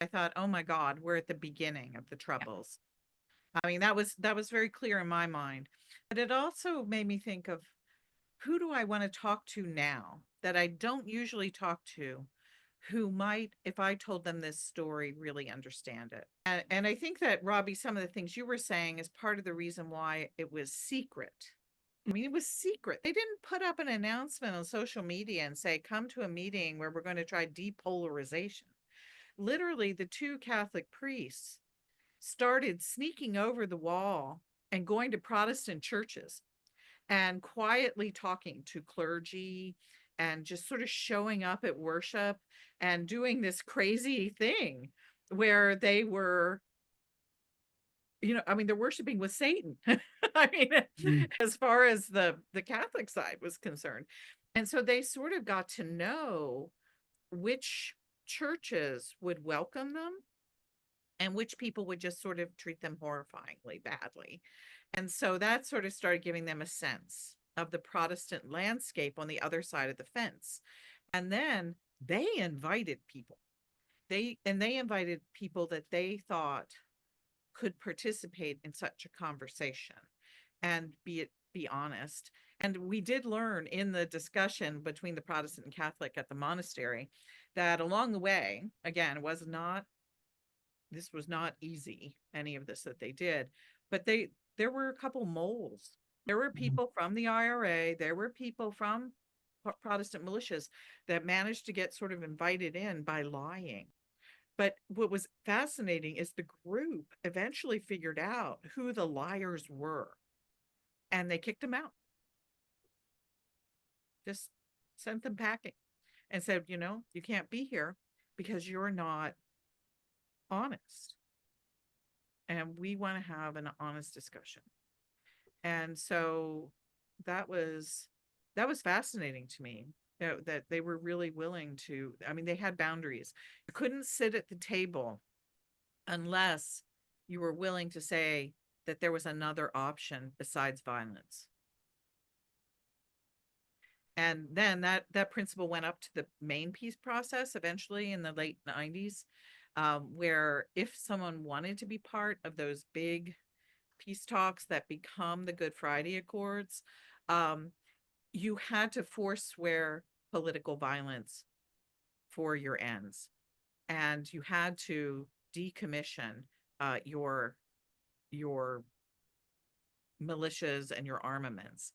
I thought, oh my God, we're at the beginning of the Yeah. troubles. I mean, that was very clear in my mind. But it also made me think of, who do I want to talk to now that I don't usually talk to, who might, if I told them this story, really understand it. And I think that, Robbie, some of the things you were saying is part of the reason why it was secret. I mean, it was secret. They didn't put up an announcement on social media and say, come to a meeting where we're going to try depolarization. Literally, the two Catholic priests started sneaking over the wall and going to Protestant churches and quietly talking to clergy and just sort of showing up at worship and doing this crazy thing where they were, I mean, they're worshiping with Satan. I mean, Mm. as far as the Catholic side was concerned. And so they sort of got to know which churches would welcome them and which people would just sort of treat them horrifyingly badly. And so that sort of started giving them a sense of the Protestant landscape on the other side of the fence. And then they invited people. They invited people that they thought could participate in such a conversation and be honest. And we did learn in the discussion between the Protestant and Catholic at the monastery that along the way, again, it was not this was not easy, any of this that they did, but there were a couple moles. There were Mm. people from the IRA, there were people from Protestant militias that managed to get sort of invited in by lying. But what was fascinating is the group eventually figured out who the liars were, and they kicked them out. Just sent them packing and said, you can't be here because you're not honest. And we want to have an honest discussion. And so that was that was fascinating to me, that they were really willing to. I mean, they had boundaries. You couldn't sit at the table unless you were willing to say that there was another option besides violence. And then that principle went up to the main peace process eventually in the late 90s, where if someone wanted to be part of those big peace talks that become the Good Friday Accords, um, you had to forswear political violence for your ends, and you had to decommission your militias and your armaments.